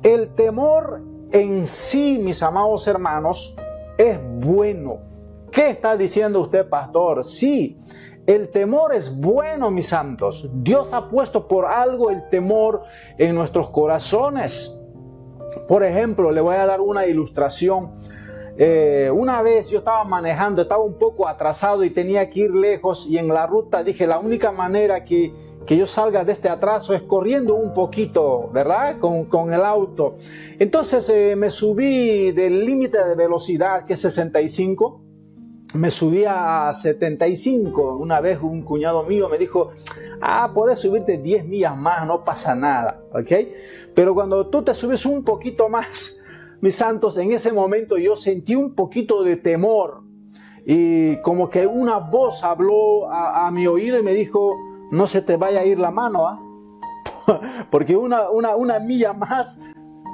El temor en sí, mis amados hermanos, es bueno. ¿Qué está diciendo usted, pastor? Sí, el temor es bueno, mis santos. Dios ha puesto por algo el temor en nuestros corazones. Por ejemplo, le voy a dar una ilustración. Una vez yo estaba manejando, estaba un poco atrasado y tenía que ir lejos, y en la ruta dije, la única manera que yo salga de este atraso es corriendo un poquito, ¿verdad? Con el auto. Entonces me subí del límite de velocidad, que es 65. Me subí a 75. Una vez un cuñado mío me dijo, puedes subirte 10 millas más, no pasa nada, ¿ok? Pero cuando tú te subes un poquito más, mis santos, en ese momento yo sentí un poquito de temor. Y como que una voz habló a mi oído y me dijo, no se te vaya a ir la mano, porque una milla más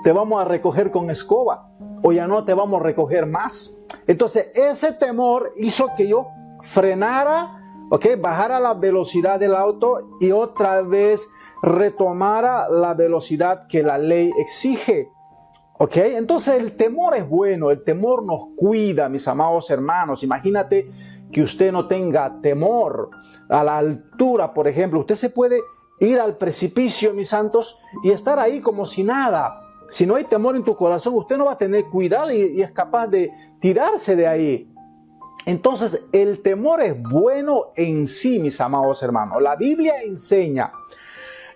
te vamos a recoger con escoba, o ya no te vamos a recoger más. Entonces ese temor hizo que yo frenara, bajara la velocidad del auto y otra vez retomara la velocidad que la ley exige. Entonces el temor es bueno, el temor nos cuida, mis amados hermanos. Imagínate que usted no tenga temor a la altura, por ejemplo. Usted se puede ir al precipicio, mis santos, y estar ahí como si nada. Si no hay temor en tu corazón, usted no va a tener cuidado y es capaz de tirarse de ahí. Entonces, el temor es bueno en sí, mis amados hermanos. La Biblia enseña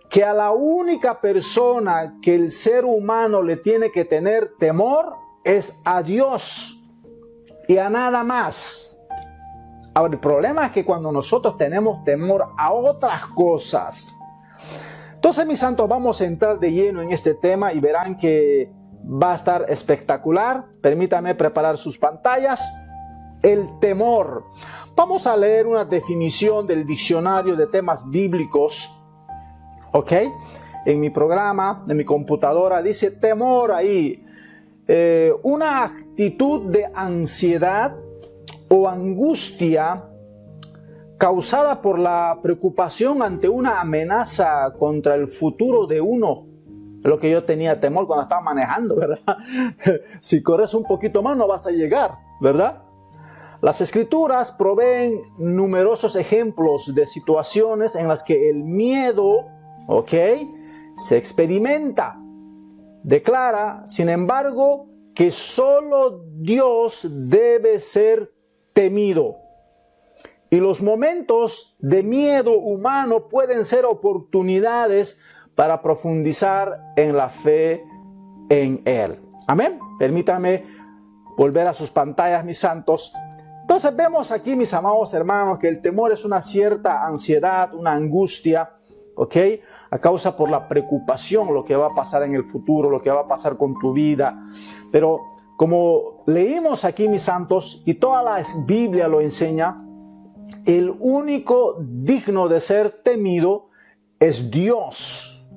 que a la única persona que el ser humano le tiene que tener temor es a Dios y a nada más. Ahora, el problema es que cuando nosotros tenemos temor a otras cosas. Entonces, mis santos, vamos a entrar de lleno en este tema y verán que va a estar espectacular. Permítanme preparar sus pantallas. El temor. Vamos a leer una definición del diccionario de temas bíblicos. En mi programa, en mi computadora, dice temor ahí. Una actitud de ansiedad o angustia causada por la preocupación ante una amenaza contra el futuro de uno. Lo que yo tenía temor cuando estaba manejando, ¿verdad? Si corres un poquito más no vas a llegar, ¿verdad? Las escrituras proveen numerosos ejemplos de situaciones en las que el miedo, se experimenta. Declara, sin embargo, que solo Dios debe ser temido. Y los momentos de miedo humano pueden ser oportunidades para profundizar en la fe en Él. Amén. Permítame volver a sus pantallas, mis santos. Entonces vemos aquí, mis amados hermanos, que el temor es una cierta ansiedad, una angustia, a causa por la preocupación, lo que va a pasar en el futuro, lo que va a pasar con tu vida. Pero como leímos aquí, mis santos, y toda la Biblia lo enseña, el único digno de ser temido es Dios.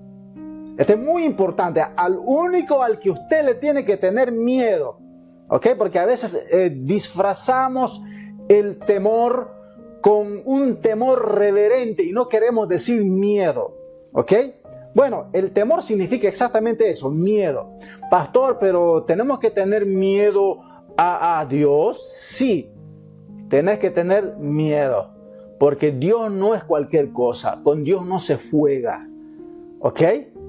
Esto es muy importante. Al único al que usted le tiene que tener miedo. Porque a veces disfrazamos el temor con un temor reverente y no queremos decir miedo. Bueno, el temor significa exactamente eso, miedo. Pastor, pero ¿tenemos que tener miedo a Dios? Sí. Tenés que tener miedo, porque Dios no es cualquier cosa, con Dios no se juega,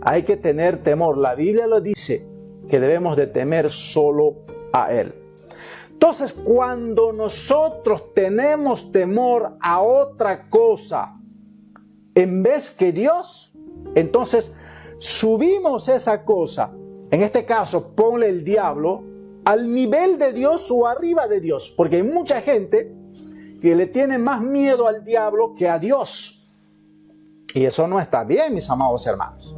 Hay que tener temor, la Biblia lo dice, que debemos de temer solo a Él. Entonces, cuando nosotros tenemos temor a otra cosa, en vez que Dios, entonces subimos esa cosa, en este caso ponle el diablo, al nivel de Dios o arriba de Dios, porque hay mucha gente que le tiene más miedo al diablo que a Dios, y eso no está bien, mis amados hermanos.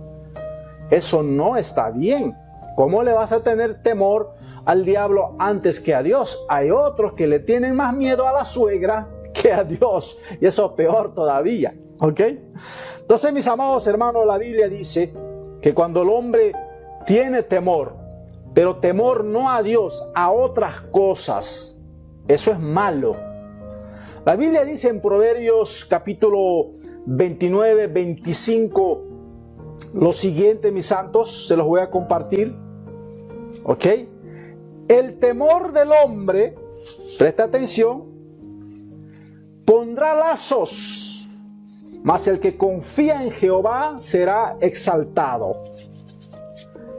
Eso no está bien. ¿Cómo le vas a tener temor al diablo antes que a Dios? Hay otros que le tienen más miedo a la suegra que a Dios, y eso es peor todavía, Entonces, mis amados hermanos, la Biblia dice que cuando el hombre tiene temor, pero temor no a Dios, a otras cosas, eso es malo. La Biblia dice en Proverbios capítulo 29, 25 lo siguiente, mis santos, se los voy a compartir. ¿Ok? El temor del hombre, presta atención, pondrá lazos, mas el que confía en Jehová será exaltado.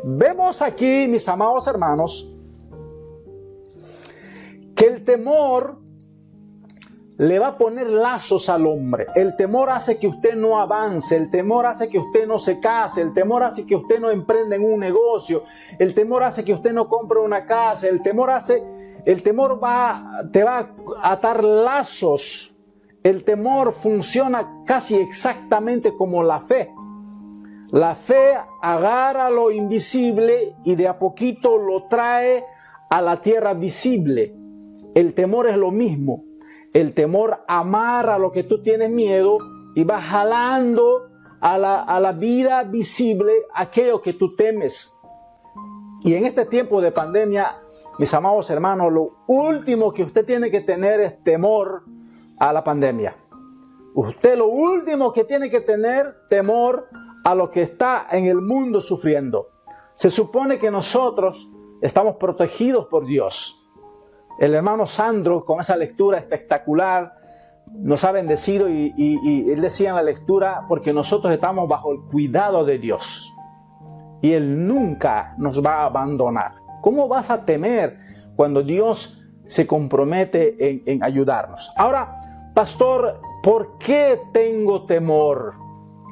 Vemos aquí, mis amados hermanos, que el temor le va a poner lazos al hombre. El temor hace que usted no avance, el temor hace que usted no se case, el temor hace que usted no emprenda en un negocio, el temor hace que usted no compre una casa, el temor te va a atar lazos. El temor funciona casi exactamente como la fe. La fe agarra lo invisible y de a poquito lo trae a la tierra visible. El temor es lo mismo. El temor amarra lo que tú tienes miedo y va jalando a la vida visible aquello que tú temes. Y en este tiempo de pandemia, mis amados hermanos, lo último que usted tiene que tener es temor a la pandemia. Usted lo último que tiene que tener temor a lo que está en el mundo sufriendo. Se supone que nosotros estamos protegidos por Dios. El hermano Sandro, con esa lectura espectacular, nos ha bendecido y él decía en la lectura, porque nosotros estamos bajo el cuidado de Dios y Él nunca nos va a abandonar. ¿Cómo vas a temer cuando Dios se compromete en ayudarnos? Ahora, pastor, ¿por qué tengo temor?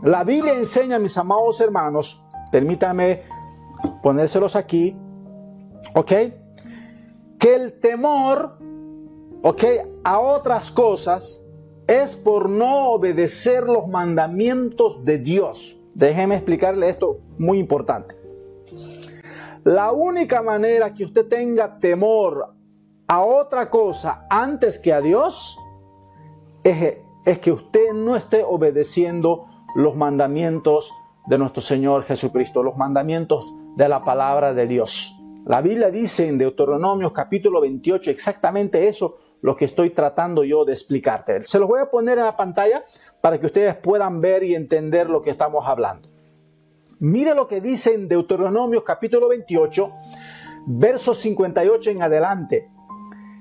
La Biblia enseña, mis amados hermanos, permítanme ponérselos aquí, ¿ok? Que el temor, a otras cosas es por no obedecer los mandamientos de Dios. Déjeme explicarle esto muy importante. La única manera que usted tenga temor a otra cosa antes que a Dios es que usted no esté obedeciendo los mandamientos de nuestro Señor Jesucristo, los mandamientos de la palabra de Dios. La Biblia dice en Deuteronomio capítulo 28 exactamente eso, lo que estoy tratando yo de explicarte. Se los voy a poner en la pantalla para que ustedes puedan ver y entender lo que estamos hablando. Mire lo que dice en Deuteronomio capítulo 28, versos 58 en adelante.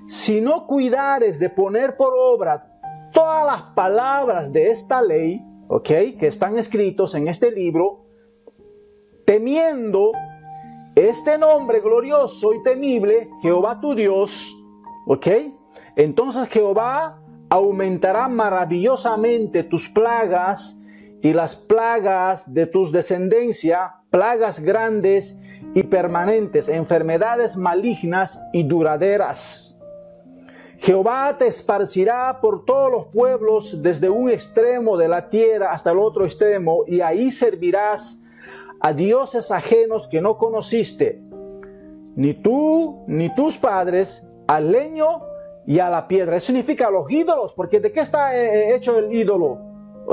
Si no cuidares de poner por obra todas las palabras de esta ley, que están escritos en este libro, temiendo este nombre glorioso y temible, Jehová tu Dios, entonces Jehová aumentará maravillosamente tus plagas y las plagas de tus descendencia, plagas grandes y permanentes, enfermedades malignas y duraderas. Jehová te esparcirá por todos los pueblos desde un extremo de la tierra hasta el otro extremo, y ahí servirás a dioses ajenos que no conociste, ni tú ni tus padres, al leño y a la piedra. Eso significa los ídolos, porque ¿de qué está hecho el ídolo?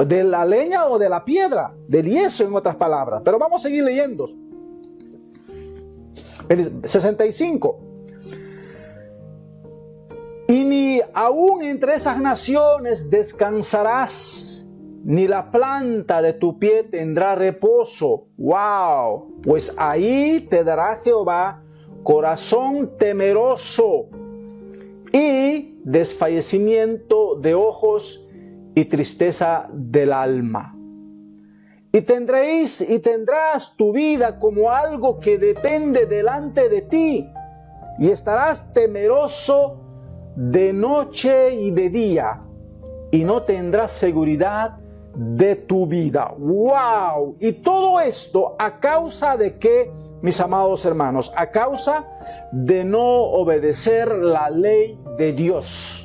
¿De la leña o de la piedra? Del yeso, en otras palabras. Pero vamos a seguir leyendo. 65. Y ni aún entre esas naciones descansarás, ni la planta de tu pie tendrá reposo. ¡Wow! Pues ahí te dará Jehová corazón temeroso y desfallecimiento de ojos y tristeza del alma. Y tendrás tu vida como algo que depende delante de ti, y estarás temeroso de noche y de día, y no tendrás seguridad de tu vida. ¡Wow! Y todo esto a causa de qué, mis amados hermanos, a causa de no obedecer la ley de Dios.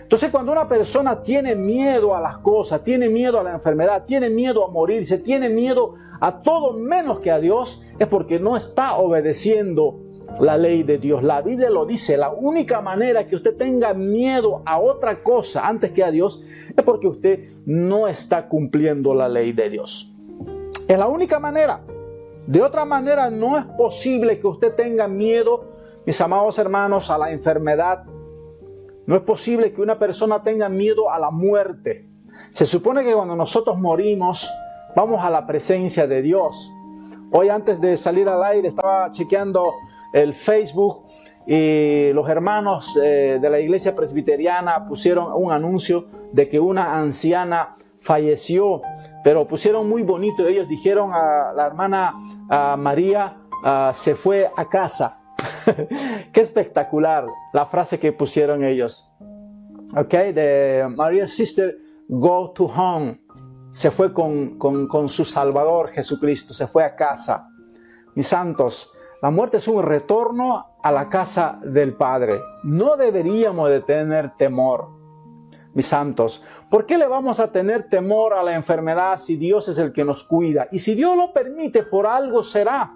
Entonces, cuando una persona tiene miedo a las cosas, tiene miedo a la enfermedad, tiene miedo a morirse, tiene miedo a todo menos que a Dios, es porque no está obedeciendo la ley de Dios. La Biblia lo dice, la única manera que usted tenga miedo a otra cosa antes que a Dios es porque usted no está cumpliendo la ley de Dios. Es la única manera. De otra manera no es posible que usted tenga miedo, mis amados hermanos, a la enfermedad. No es posible que una persona tenga miedo a la muerte. Se supone que cuando nosotros morimos, Vamos a la presencia de Dios. Hoy antes de salir al aire estaba chequeando el Facebook y los hermanos de la iglesia presbiteriana pusieron un anuncio de que una anciana falleció, pero pusieron muy bonito. Ellos dijeron a la hermana María se fue a casa. Qué espectacular la frase que pusieron ellos. Ok, de Maria's sister go to home. Se fue con su Salvador Jesucristo, se fue a casa. Mis santos, la muerte es un retorno a la casa del Padre. No deberíamos de tener temor, mis santos. ¿Por qué le vamos a tener temor a la enfermedad si Dios es el que nos cuida? Y si Dios lo permite, por algo será.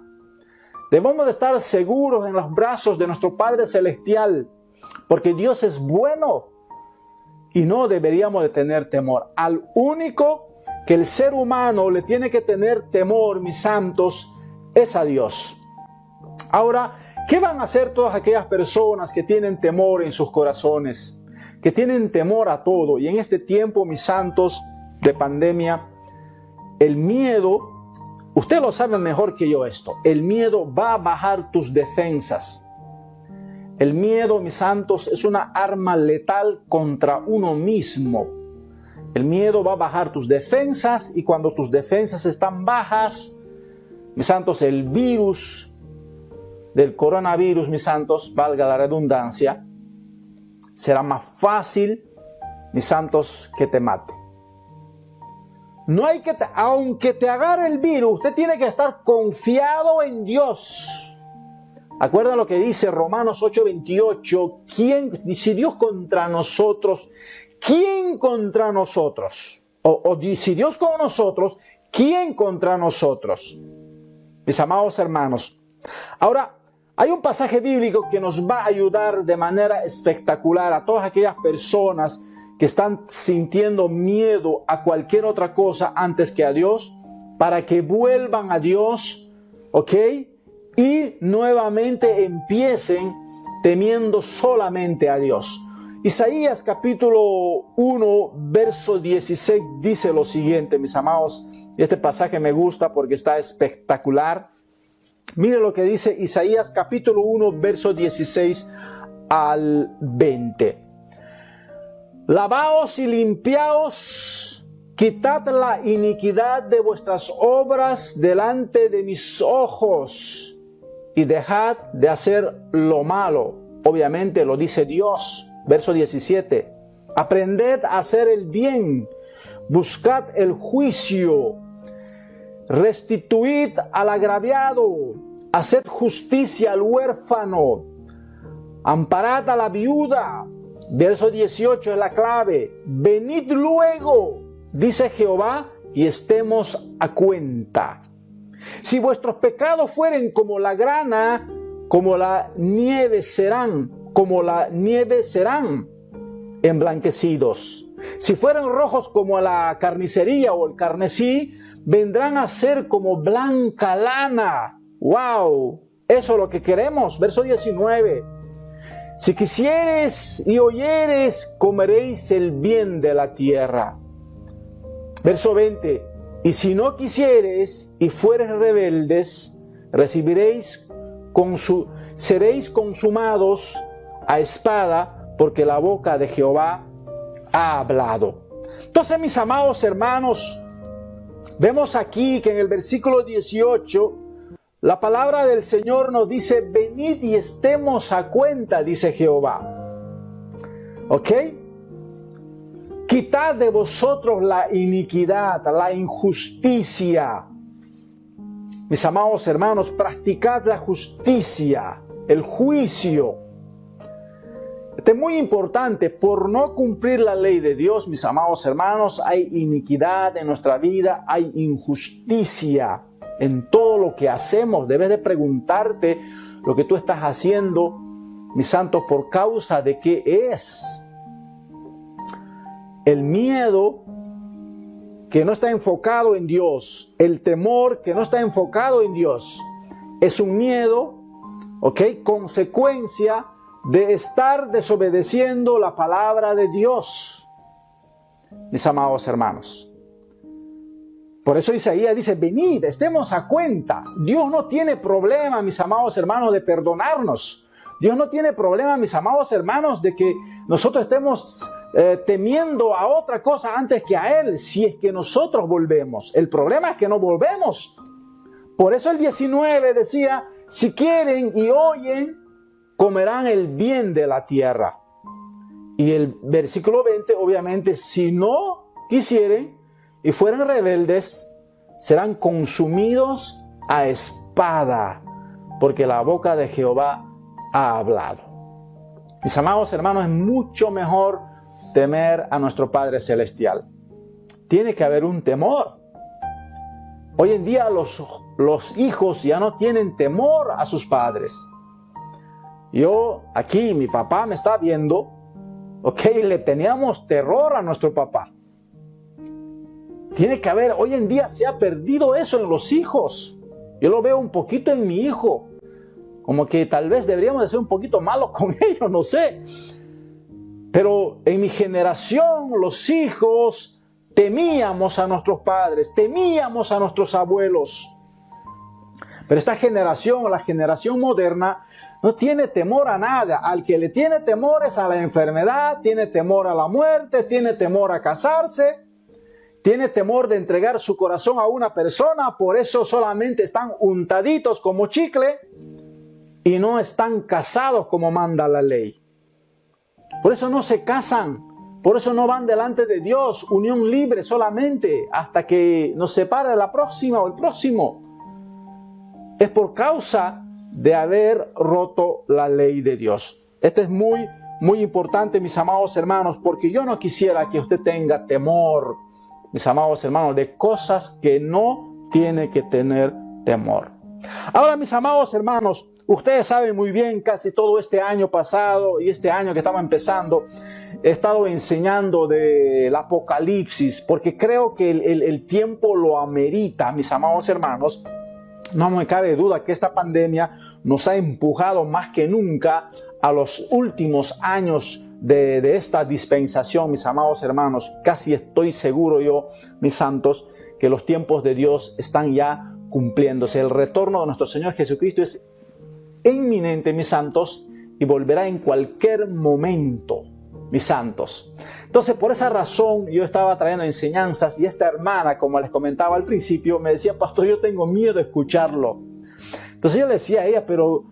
Debemos de estar seguros en los brazos de nuestro Padre Celestial, porque Dios es bueno y no deberíamos de tener temor. Al único que el ser humano le tiene que tener temor, mis santos, es a Dios. Ahora, ¿qué van a hacer todas aquellas personas que tienen temor en sus corazones? Que tienen temor a todo. Y en este tiempo, mis santos, de pandemia, el miedo, usted lo sabe mejor que yo esto, el miedo va a bajar tus defensas. El miedo, mis santos, es una arma letal contra uno mismo. El miedo va a bajar tus defensas y cuando tus defensas están bajas, mis santos, el virus del coronavirus, mis santos, valga la redundancia, será más fácil, mis santos, que te mate. No hay que, aunque te agarre el virus, usted tiene que estar confiado en Dios. Acuerda lo que dice Romanos 8:28, si Dios contra nosotros, ¿quién contra nosotros? O si Dios con nosotros, ¿quién contra nosotros? Mis amados hermanos, ahora hay un pasaje bíblico que nos va a ayudar de manera espectacular a todas aquellas personas que están sintiendo miedo a cualquier otra cosa antes que a Dios, para que vuelvan a Dios, ¿ok? Y nuevamente empiecen temiendo solamente a Dios. Isaías capítulo 1, verso 16 dice lo siguiente, mis amados. Y este pasaje me gusta porque está espectacular. Mire lo que dice Isaías capítulo 1, verso 16 al 20. Lavaos y limpiaos, quitad la iniquidad de vuestras obras delante de mis ojos y dejad de hacer lo malo. Obviamente lo dice Dios. Verso 17. Aprended a hacer el bien, buscad el juicio, restituid al agraviado, haced justicia al huérfano, amparad a la viuda. Verso 18 es la clave. Venid luego, dice Jehová, y estemos a cuenta. Si vuestros pecados fueren como la grana, como la nieve serán emblanquecidos. Si fueren rojos como la carnicería o el carmesí, vendrán a ser como blanca lana. ¡Wow! Eso es lo que queremos. Verso 19. Si quisieres y oyeres, comeréis el bien de la tierra. Verso 20. Y si no quisieres y fueres rebeldes, seréis consumados a espada, porque la boca de Jehová ha hablado. Entonces, mis amados hermanos, vemos aquí que en el versículo 18, la palabra del Señor nos dice, venid y estemos a cuenta, dice Jehová. ¿Ok? Quitad de vosotros la iniquidad, la injusticia. Mis amados hermanos, practicad la justicia, el juicio. Esto es muy importante. Por no cumplir la ley de Dios, mis amados hermanos, hay iniquidad en nuestra vida, hay injusticia en todo lo que hacemos. Debes de preguntarte lo que tú estás haciendo, mis santos, por causa de qué es. El miedo que no está enfocado en Dios, el temor que no está enfocado en Dios, es un miedo, ¿ok?, consecuencia de estar desobedeciendo la palabra de Dios, mis amados hermanos. Por eso Isaías dice, venid, estemos a cuenta. Dios no tiene problema, mis amados hermanos, de perdonarnos. Dios no tiene problema, mis amados hermanos, de que nosotros estemos temiendo a otra cosa antes que a Él, si es que nosotros volvemos. El problema es que no volvemos. Por eso el 19 decía, si quieren y oyen, comerán el bien de la tierra. Y el versículo 20, obviamente, si no quisieren y fueren rebeldes, serán consumidos a espada, porque la boca de Jehová ha hablado. Mis amados hermanos, es mucho mejor temer a nuestro Padre Celestial. Tiene que haber un temor. Hoy en día los hijos ya no tienen temor a sus padres. Yo aquí, mi papá me está viendo, le teníamos terror a nuestro papá. Tiene que haber, hoy en día se ha perdido eso en los hijos. Yo lo veo un poquito en mi hijo. Como que tal vez deberíamos de ser un poquito malos con ellos, no sé. Pero en mi generación, los hijos temíamos a nuestros padres, temíamos a nuestros abuelos. Pero esta generación, la generación moderna, no tiene temor a nada. Al que le tiene temor es a la enfermedad, tiene temor a la muerte, tiene temor a casarse, tiene temor de entregar su corazón a una persona. Por eso solamente están untaditos como chicle y no están casados como manda la ley. Por eso no se casan, por eso no van delante de Dios, unión libre solamente hasta que nos separe la próxima o el próximo. Es por causa de haber roto la ley de Dios. Esto es muy importante, mis amados hermanos, porque yo no quisiera que usted tenga temor, mis amados hermanos, de cosas que no tiene que tener temor. Ahora, mis amados hermanos, ustedes saben muy bien, casi todo este año pasado y este año que estaba empezando, he estado enseñando del Apocalipsis, porque creo que el tiempo lo amerita, mis amados hermanos. No me cabe duda que esta pandemia nos ha empujado más que nunca a los últimos años de esta dispensación, mis amados hermanos. Casi estoy seguro yo, mis santos, que los tiempos de Dios están ya cumpliéndose. El retorno de nuestro Señor Jesucristo es inminente, mis santos, y volverá en cualquier momento, mis santos. Entonces, por esa razón, yo estaba trayendo enseñanzas y esta hermana, como les comentaba al principio, me decía, pastor, yo tengo miedo de escucharlo. Entonces yo le decía a ella, pero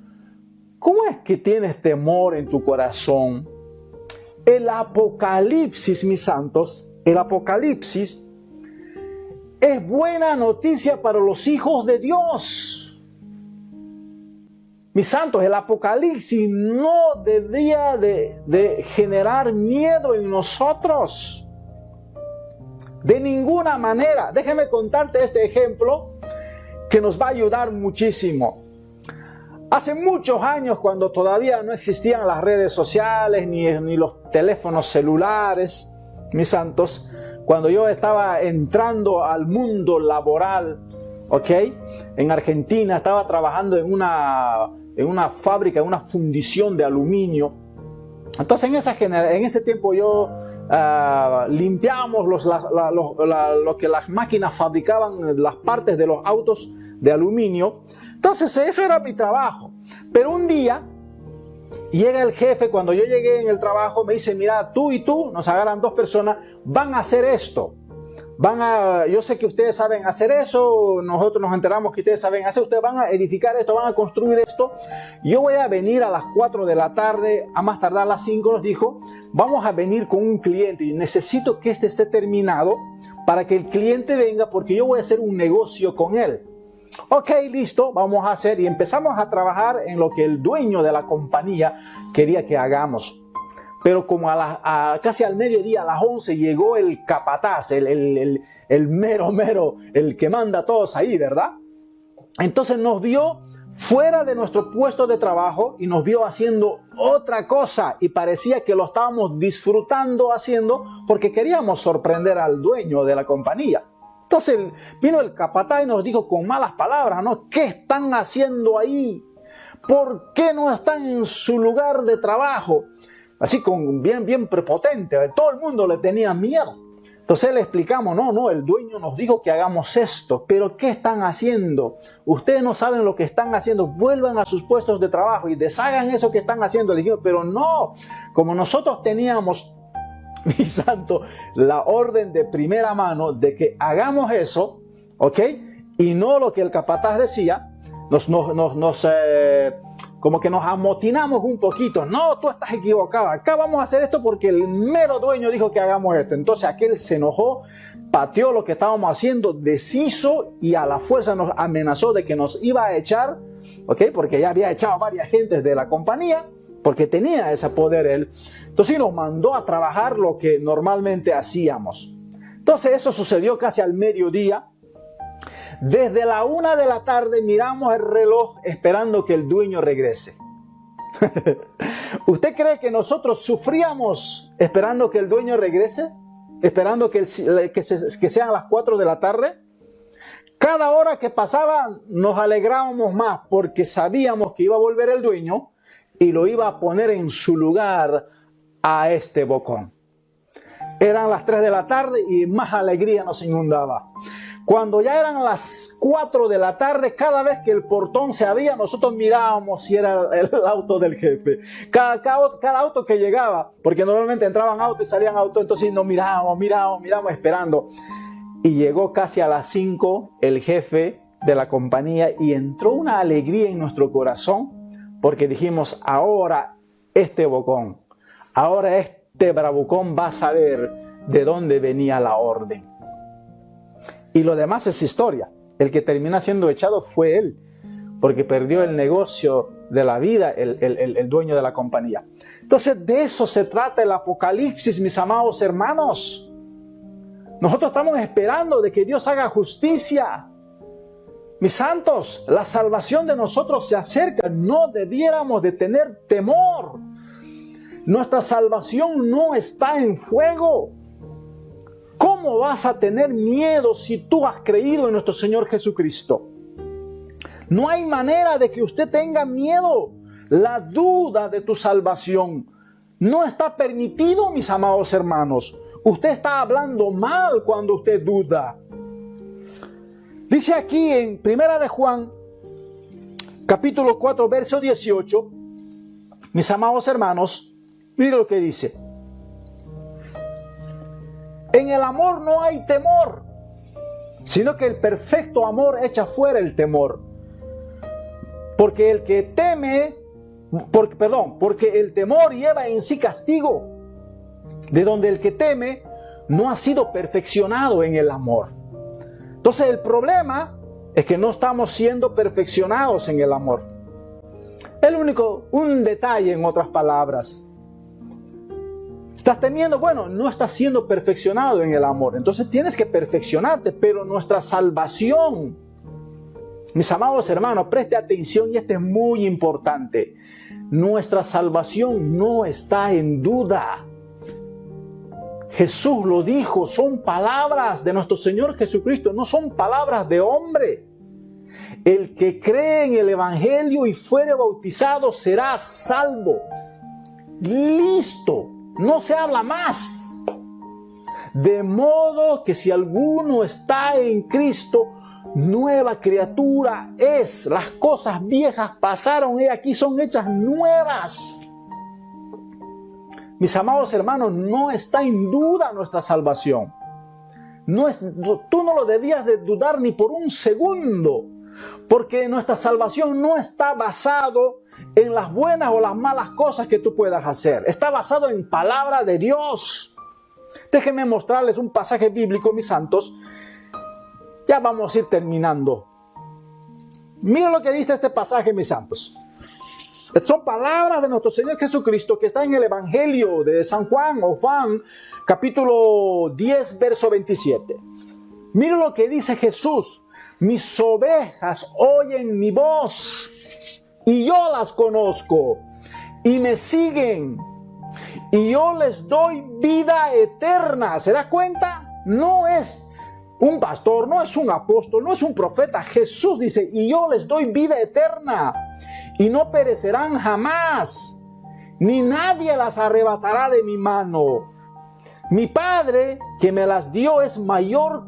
¿cómo es que tienes temor en tu corazón? El Apocalipsis, mis santos, el Apocalipsis es buena noticia para los hijos de Dios. Mis santos, el Apocalipsis no debería de generar miedo en nosotros. De ninguna manera. Déjeme contarte este ejemplo que nos va a ayudar muchísimo. Hace muchos años, cuando todavía no existían las redes sociales ni los teléfonos celulares, mis santos, cuando yo estaba entrando al mundo laboral, en Argentina, estaba trabajando en una fábrica, en una fundición de aluminio. Entonces en ese tiempo yo limpiábamos lo que las máquinas fabricaban, las partes de los autos de aluminio. Entonces eso era mi trabajo. Pero un día llega el jefe, cuando yo llegué en el trabajo, me dice, mira, tú y tú, nos agarran dos personas, van a hacer esto. Yo sé que ustedes saben hacer eso, nosotros nos enteramos que ustedes saben hacer, ustedes van a edificar esto, van a construir esto. Yo voy a venir a las 4 de la tarde, a más tardar a las 5, nos dijo, vamos a venir con un cliente y necesito que este esté terminado para que el cliente venga porque yo voy a hacer un negocio con él. Ok, listo, vamos a hacer, y empezamos a trabajar en lo que el dueño de la compañía quería que hagamos. Pero como casi al mediodía, a las 11, llegó el capataz, el mero, el que manda a todos ahí, ¿verdad? Entonces nos vio fuera de nuestro puesto de trabajo y nos vio haciendo otra cosa y parecía que lo estábamos disfrutando haciendo porque queríamos sorprender al dueño de la compañía. Entonces vino el capataz y nos dijo con malas palabras, ¿no? ¿Qué están haciendo ahí? ¿Por qué no están en su lugar de trabajo? Así bien prepotente, todo el mundo le tenía miedo. Entonces le explicamos, no, el dueño nos dijo que hagamos esto, pero ¿qué están haciendo? Ustedes no saben lo que están haciendo, vuelvan a sus puestos de trabajo y deshagan eso que están haciendo. Le dijimos, pero no, como nosotros teníamos, mi santo, la orden de primera mano de que hagamos eso, ¿ok? Y no lo que el capataz decía, como que nos amotinamos un poquito. No, tú estás equivocado. Acá vamos a hacer esto porque el mero dueño dijo que hagamos esto. Entonces aquel se enojó, pateó lo que estábamos haciendo, deshizo y a la fuerza nos amenazó de que nos iba a echar, ¿ok? Porque ya había echado a varias gentes de la compañía, porque tenía ese poder él. Entonces nos mandó a trabajar lo que normalmente hacíamos. Entonces eso sucedió casi al mediodía. Desde la 1 de la tarde miramos el reloj esperando que el dueño regrese. ¿Usted cree que nosotros sufríamos esperando que el dueño regrese? ¿Esperando que sean las 4 de la tarde? Cada hora que pasaba nos alegrábamos más porque sabíamos que iba a volver el dueño y lo iba a poner en su lugar a este bocón. Eran las 3 de la tarde y más alegría nos inundaba. Cuando ya eran las 4 de la tarde, cada vez que el portón se abría, nosotros mirábamos si era el auto del jefe. Cada auto que llegaba, porque normalmente entraban autos y salían autos, entonces nos mirábamos esperando. Y llegó casi a las 5 el jefe de la compañía y entró una alegría en nuestro corazón, porque dijimos, ahora este bocón, ahora este bravucón va a saber de dónde venía la orden. Y lo demás es historia. El que termina siendo echado fue él, porque perdió el negocio de la vida, el dueño de la compañía. Entonces de eso se trata el Apocalipsis, mis amados hermanos. Nosotros estamos esperando de que Dios haga justicia. Mis santos, la salvación de nosotros se acerca. No debiéramos de tener temor. Nuestra salvación no está en fuego. ¿Cómo vas a tener miedo si tú has creído en nuestro Señor Jesucristo? No hay manera de que usted tenga miedo. La duda de tu salvación no está permitido, mis amados hermanos. Usted está hablando mal cuando usted duda. Dice aquí en 1 de Juan, capítulo 4, verso 18, mis amados hermanos, mire lo que dice. En el amor no hay temor, sino que el perfecto amor echa fuera el temor. Porque el temor lleva en sí castigo, de donde el que teme no ha sido perfeccionado en el amor. Entonces el problema es que no estamos siendo perfeccionados en el amor. Un detalle en otras palabras. Estás temiendo, no estás siendo perfeccionado en el amor. Entonces tienes que perfeccionarte, pero nuestra salvación, mis amados hermanos, preste atención y esto es muy importante. Nuestra salvación no está en duda. Jesús lo dijo, son palabras de nuestro Señor Jesucristo, no son palabras de hombre. El que cree en el Evangelio y fuere bautizado será salvo. Listo. No se habla más. De modo que si alguno está en Cristo, nueva criatura es. Las cosas viejas pasaron y aquí son hechas nuevas. Mis amados hermanos, no está en duda nuestra salvación. Tú no lo debías de dudar ni por un segundo, porque nuestra salvación no está basado en las buenas o las malas cosas que tú puedas hacer. Está basado en palabra de Dios. Déjenme mostrarles un pasaje bíblico, mis santos. Ya vamos a ir terminando. Miren lo que dice este pasaje, mis santos. Son palabras de nuestro Señor Jesucristo que está en el Evangelio de San Juan o Juan, capítulo 10, verso 27. Miren lo que dice Jesús. Mis ovejas oyen mi voz y yo las conozco y me siguen y yo les doy vida eterna. ¿Se da cuenta? No es un pastor, no es un apóstol, no es un profeta. Jesús dice, y yo les doy vida eterna y no perecerán jamás, ni nadie las arrebatará de mi mano. Mi Padre que me las dio es mayor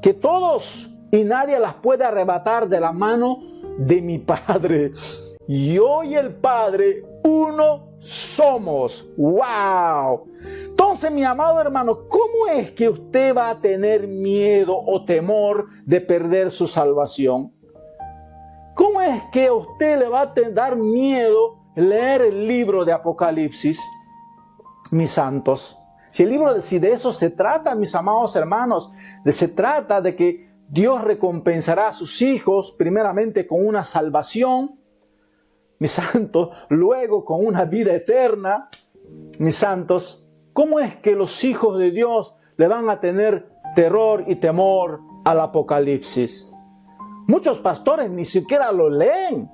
que todos y nadie las puede arrebatar de la mano de mi Padre. Yo y el Padre uno somos. ¡Wow! Entonces, mi amado hermano, ¿cómo es que usted va a tener miedo o temor de perder su salvación? ¿Cómo es que a usted le va a dar miedo leer el libro de Apocalipsis, mis santos? Si de eso se trata, mis amados hermanos, se trata de que Dios recompensará a sus hijos primeramente con una salvación, mis santos, luego con una vida eterna, mis santos. ¿Cómo es que los hijos de Dios le van a tener terror y temor al Apocalipsis? Muchos pastores ni siquiera lo leen.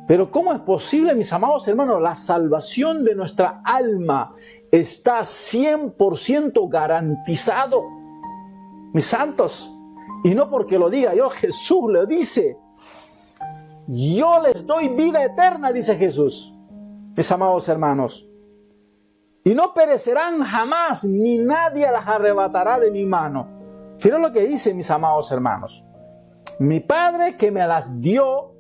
Pero ¿cómo es posible, mis amados hermanos? La salvación de nuestra alma está 100% garantizado, mis santos. Y no porque lo diga yo, Jesús lo dice. Yo les doy vida eterna, dice Jesús, mis amados hermanos. Y no perecerán jamás, ni nadie las arrebatará de mi mano. Fíjense lo que dice, mis amados hermanos. Mi Padre que me las dio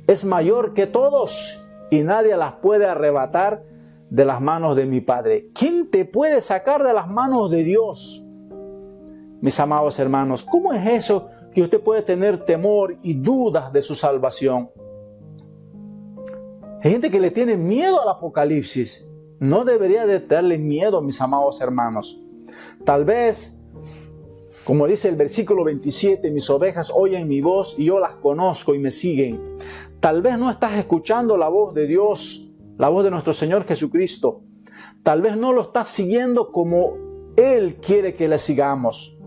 es mayor que todos y nadie las puede arrebatar de las manos de mi Padre. ¿Quién te puede sacar de las manos de Dios? Mis amados hermanos, ¿cómo es eso que usted puede tener temor y dudas de su salvación? Hay gente que le tiene miedo al Apocalipsis. No debería de darle miedo, mis amados hermanos. Tal vez, como dice el versículo 27, mis ovejas oyen mi voz y yo las conozco y me siguen. Tal vez no estás escuchando la voz de Dios, la voz de nuestro Señor Jesucristo. Tal vez no lo estás siguiendo como Él quiere que le sigamos,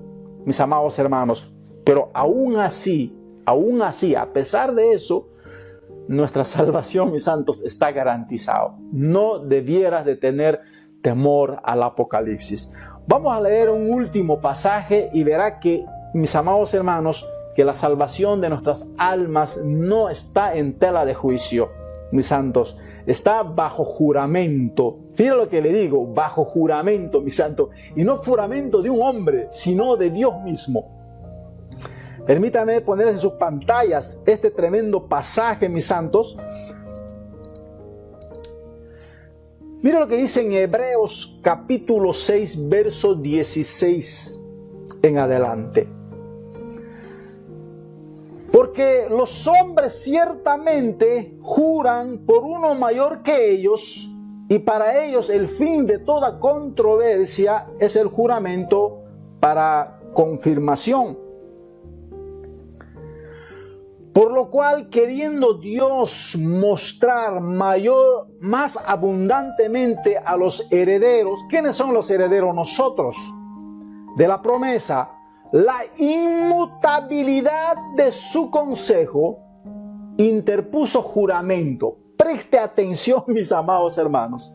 mis amados hermanos. Pero aún así, a pesar de eso, nuestra salvación, mis santos, está garantizado. No debieras de tener temor al Apocalipsis. Vamos a leer un último pasaje y verá que, mis amados hermanos, que la salvación de nuestras almas no está en tela de juicio, mis santos. Está bajo juramento. Fíjate lo que le digo, bajo juramento, mis santos. Y no juramento de un hombre, sino de Dios mismo. Permítanme poner en sus pantallas este tremendo pasaje, mis santos. Mira lo que dice en Hebreos capítulo 6, verso 16 en adelante. Porque los hombres ciertamente juran por uno mayor que ellos, y para ellos el fin de toda controversia es el juramento para confirmación. Por lo cual, queriendo Dios mostrar más abundantemente a los herederos, ¿quiénes son los herederos? Nosotros, de la promesa, la inmutabilidad de su consejo, interpuso juramento. Preste atención, mis amados hermanos,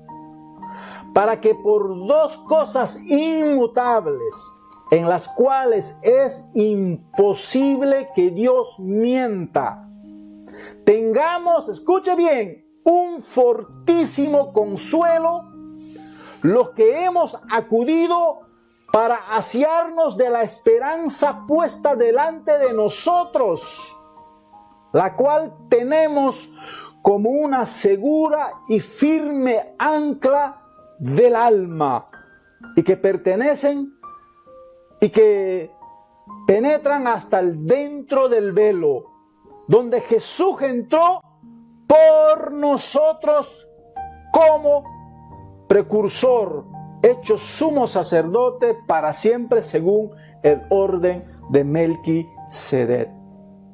para que por dos cosas inmutables, en las cuales es imposible que Dios mienta, tengamos, escuche bien, un fortísimo consuelo, los que hemos acudido para asearnos de la esperanza puesta delante de nosotros, la cual tenemos como una segura y firme ancla del alma, y que pertenecen y que penetran hasta el dentro del velo, donde Jesús entró por nosotros como precursor, hecho sumo sacerdote para siempre según el orden de Melquisedec.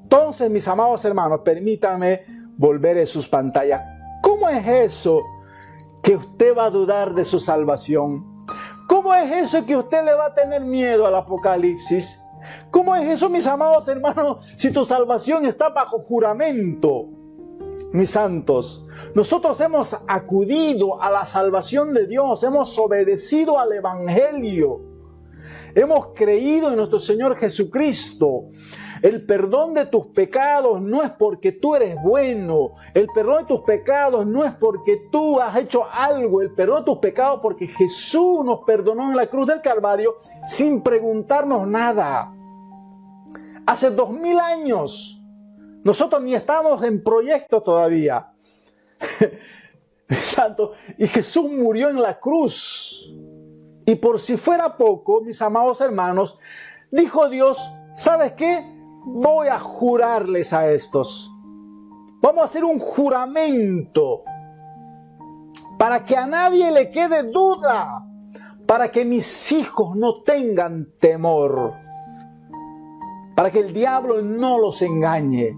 Entonces, mis amados hermanos, permítanme volver a sus pantallas. ¿Cómo es eso que usted va a dudar de su salvación? ¿Cómo es eso que usted le va a tener miedo al Apocalipsis? ¿Cómo es eso, mis amados hermanos, si tu salvación está bajo juramento? Mis santos, nosotros hemos acudido a la salvación de Dios, hemos obedecido al Evangelio, hemos creído en nuestro Señor Jesucristo, El perdón de tus pecados no es porque tú eres bueno. El perdón de tus pecados no es porque tú has hecho algo. El perdón de tus pecados porque Jesús nos perdonó en la cruz del Calvario sin preguntarnos nada. Hace 2000 años. Nosotros ni estamos en proyecto todavía. Santo. Y Jesús murió en la cruz. Y por si fuera poco, mis amados hermanos, dijo Dios, ¿sabes qué? Voy a jurarles a estos. Vamos a hacer un juramento para que a nadie le quede duda, para que mis hijos no tengan temor, para que el diablo no los engañe.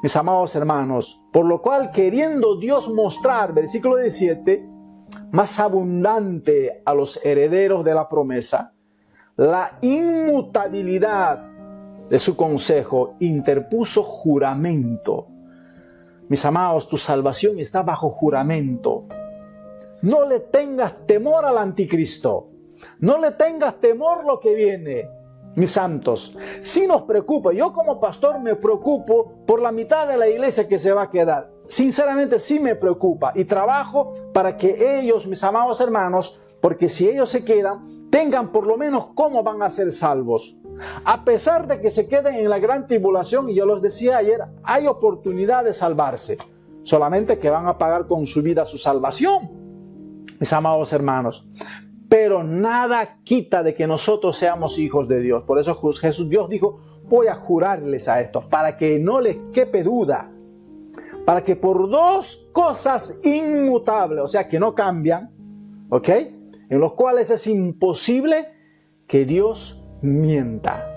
Mis amados hermanos, por lo cual queriendo Dios mostrar, versículo 17, más abundante a los herederos de la promesa, la inmutabilidad de su consejo, interpuso juramento. Mis amados, tu salvación está bajo juramento. No le tengas temor al anticristo. No le tengas temor lo que viene. Mis santos, sí nos preocupa. Yo como pastor me preocupo por la mitad de la iglesia que se va a quedar. Sinceramente sí me preocupa y trabajo para que ellos, mis amados hermanos, porque si ellos se quedan, tengan por lo menos cómo van a ser salvos. A pesar de que se queden en la gran tribulación, y yo los decía ayer, hay oportunidad de salvarse. Solamente que van a pagar con su vida su salvación, mis amados hermanos. Pero nada quita de que nosotros seamos hijos de Dios. Por eso Dios dijo, voy a jurarles a estos, para que no les quepe duda. Para que por dos cosas inmutables, o sea que no cambian, ¿ok? En los cuales es imposible que Dios mienta.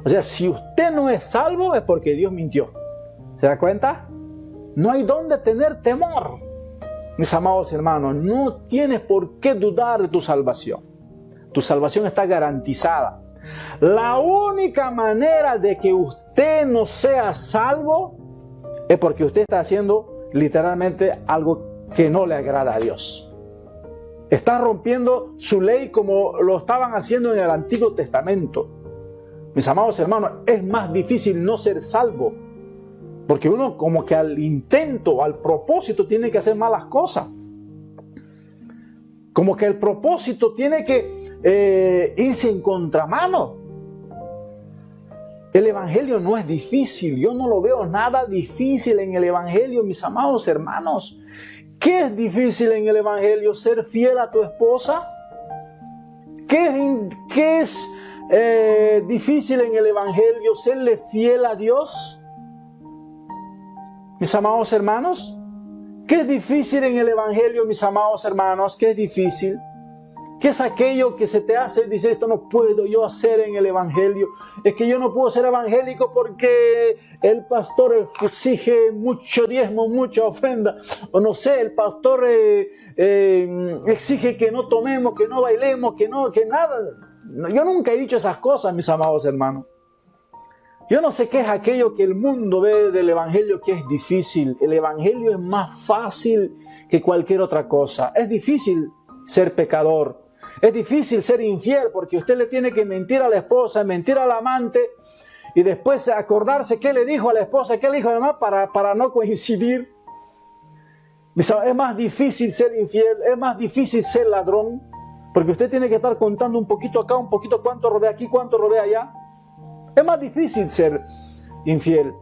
O sea, si usted no es salvo es porque Dios mintió. ¿Se da cuenta? No hay donde tener temor. Mis amados hermanos, no tienes por qué dudar de tu salvación. Tu salvación está garantizada. La única manera de que usted no sea salvo es porque usted está haciendo literalmente algo que no le agrada a Dios. Está rompiendo su ley como lo estaban haciendo en el Antiguo Testamento. Mis amados hermanos, es más difícil no ser salvo. Porque uno como que al intento, al propósito tiene que hacer malas cosas. Como que el propósito tiene que irse en contramano. El evangelio no es difícil. Yo no lo veo nada difícil en el evangelio, mis amados hermanos. ¿Qué es difícil en el evangelio? ¿Ser fiel a tu esposa? ¿Qué es difícil en el evangelio? ¿Serle fiel a Dios? Mis amados hermanos, ¿qué es difícil en el evangelio, mis amados hermanos? ¿Qué es difícil? ¿Qué es aquello que se te hace? Dice, esto no puedo yo hacer en el evangelio. Es que yo no puedo ser evangélico porque el pastor exige mucho diezmo, mucha ofrenda. O no sé, el pastor exige que no tomemos, que no bailemos, que nada. Yo nunca he dicho esas cosas, mis amados hermanos. Yo no sé qué es aquello que el mundo ve del evangelio que es difícil. El evangelio es más fácil que cualquier otra cosa. Es difícil ser pecador. Es difícil ser infiel porque usted le tiene que mentir a la esposa, mentir al amante y después acordarse qué le dijo a la esposa, qué le dijo a la mamá para no coincidir. Es más difícil ser infiel, es más difícil ser ladrón porque usted tiene que estar contando un poquito acá, un poquito cuánto robé aquí, cuánto robé allá. Es más difícil ser infiel.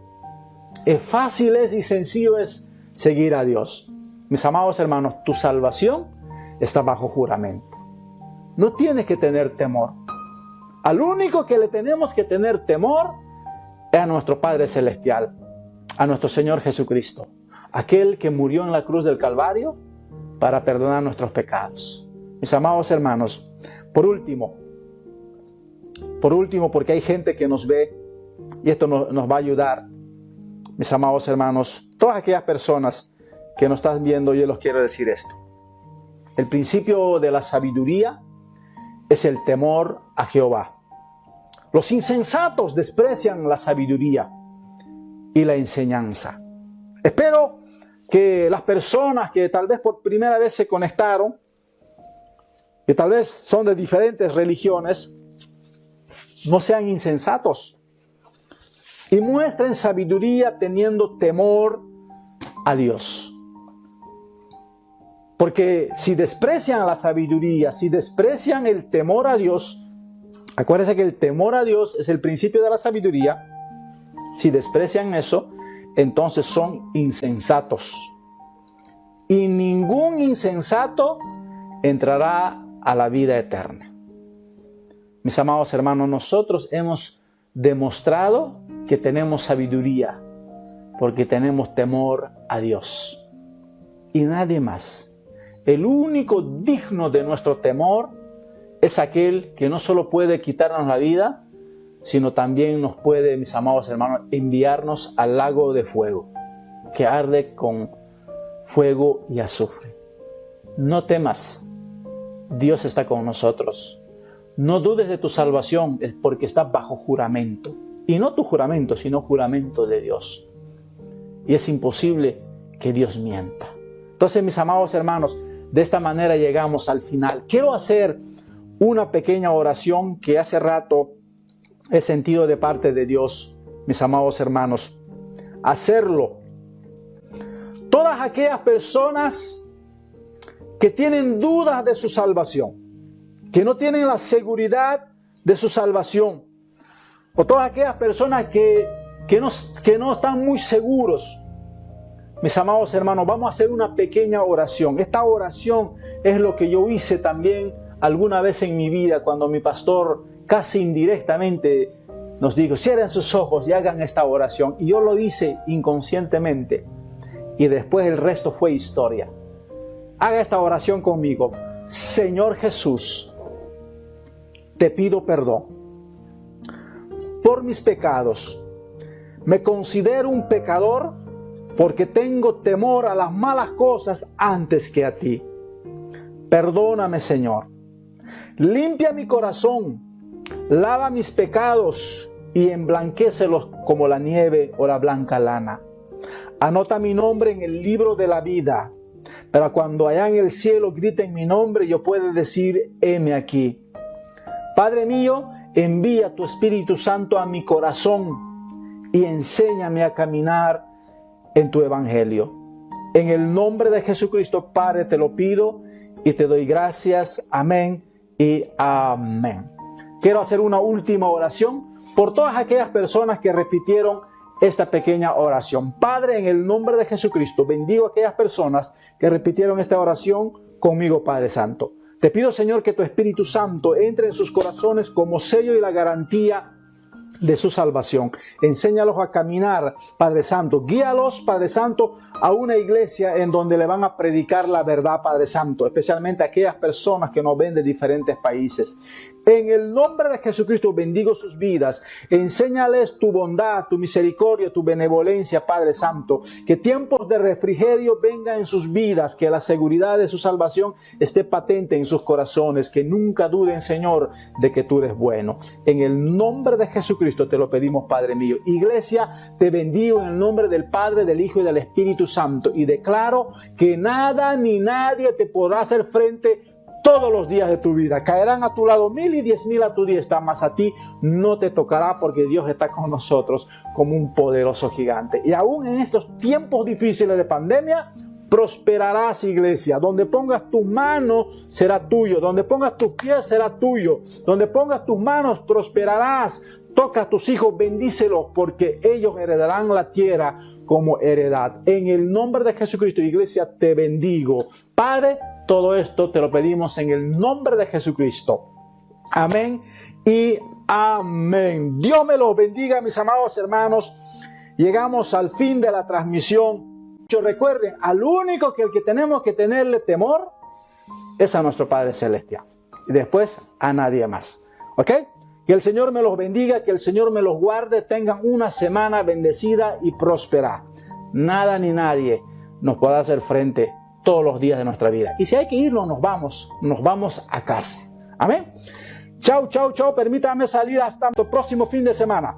Es fácil y sencillo es seguir a Dios. Mis amados hermanos, tu salvación está bajo juramento. No tienes que tener temor. Al único que le tenemos que tener temor es a nuestro Padre Celestial, a nuestro Señor Jesucristo, aquel que murió en la cruz del Calvario para perdonar nuestros pecados. Mis amados hermanos, por último, porque hay gente que nos ve y esto nos va a ayudar. Mis amados hermanos, todas aquellas personas que nos están viendo, yo les quiero decir esto. El principio de la sabiduría es el temor a Jehová. Los insensatos desprecian la sabiduría y la enseñanza. Espero que las personas que tal vez por primera vez se conectaron, que tal vez son de diferentes religiones, no sean insensatos. y muestren sabiduría teniendo temor a Dios. Porque si desprecian la sabiduría, si desprecian el temor a Dios, acuérdense que el temor a Dios es el principio de la sabiduría. Si desprecian eso, entonces son insensatos. Y ningún insensato entrará a la vida eterna. Mis amados hermanos, nosotros hemos demostrado que tenemos sabiduría porque tenemos temor a Dios y nadie más. El único digno de nuestro temor es aquel que no solo puede quitarnos la vida, sino también nos puede, mis amados hermanos, enviarnos al lago de fuego, que arde con fuego y azufre. No temas, Dios está con nosotros. No dudes de tu salvación, es porque estás bajo juramento. Y no tu juramento, sino juramento de Dios. Y es imposible que Dios mienta. Entonces, mis amados hermanos, de esta manera llegamos al final. Quiero hacer una pequeña oración que hace rato he sentido de parte de Dios, mis amados hermanos. Hacerlo. Todas aquellas personas que tienen dudas de su salvación, que no tienen la seguridad de su salvación, o todas aquellas personas que no están muy seguros. Mis amados hermanos, vamos a hacer una pequeña oración. Esta oración es lo que yo hice también alguna vez en mi vida, cuando mi pastor casi indirectamente nos dijo: cierren sus ojos y hagan esta oración. Y yo lo hice inconscientemente. Y después el resto fue historia. Haga esta oración conmigo. Señor Jesús, te pido perdón por mis pecados. Me considero un pecador porque tengo temor a las malas cosas antes que a ti. Perdóname, Señor. Limpia mi corazón, lava mis pecados y emblanquécelos como la nieve o la blanca lana. Anota mi nombre en el libro de la vida, para cuando allá en el cielo griten mi nombre, yo pueda decir: heme aquí. Padre mío, envía tu Espíritu Santo a mi corazón y enséñame a caminar en tu evangelio. En el nombre de Jesucristo, Padre, te lo pido y te doy gracias. Amén y amén. Quiero hacer una última oración por todas aquellas personas que repitieron esta pequeña oración. Padre, en el nombre de Jesucristo, bendigo a aquellas personas que repitieron esta oración conmigo, Padre Santo. Te pido, Señor, que tu Espíritu Santo entre en sus corazones como sello y la garantía de su salvación. Enséñalos a caminar, Padre Santo. Guíalos, Padre Santo, a una iglesia en donde le van a predicar la verdad, Padre Santo, especialmente a aquellas personas que nos ven de diferentes países. En el nombre de Jesucristo bendigo sus vidas. Enséñales tu bondad, tu misericordia, tu benevolencia, Padre Santo. Que tiempos de refrigerio vengan en sus vidas. Que la seguridad de su salvación esté patente en sus corazones. Que nunca duden, Señor, de que tú eres bueno. En el nombre de Jesucristo te lo pedimos, Padre mío. Iglesia, te bendigo en el nombre del Padre, del Hijo y del Espíritu Santo. Y declaro que nada ni nadie te podrá hacer frente todos los días de tu vida. Caerán a tu lado 1000 y 10,000 a tu diestra, mas a ti no te tocará, porque Dios está con nosotros como un poderoso gigante. Y aún en estos tiempos difíciles de pandemia, prosperarás, iglesia. Donde pongas tu mano será tuyo. Donde pongas tus pies será tuyo. Donde pongas tus manos prosperarás. Toca a tus hijos, bendícelos, porque ellos heredarán la tierra como heredad. En el nombre de Jesucristo, iglesia, te bendigo. Padre, todo esto te lo pedimos en el nombre de Jesucristo. Amén y amén. Dios me los bendiga, mis amados hermanos. Llegamos al fin de la transmisión. Recuerden, al único que tenemos que tenerle temor es a nuestro Padre Celestial. Y después a nadie más. ¿Ok? Que el Señor me los bendiga, que el Señor me los guarde. Tengan una semana bendecida y próspera. Nada ni nadie nos pueda hacer frente todos los días de nuestra vida. Y si hay que irnos, nos vamos a casa. Amén. Chao, chao, chao. Permítame salir hasta el próximo fin de semana.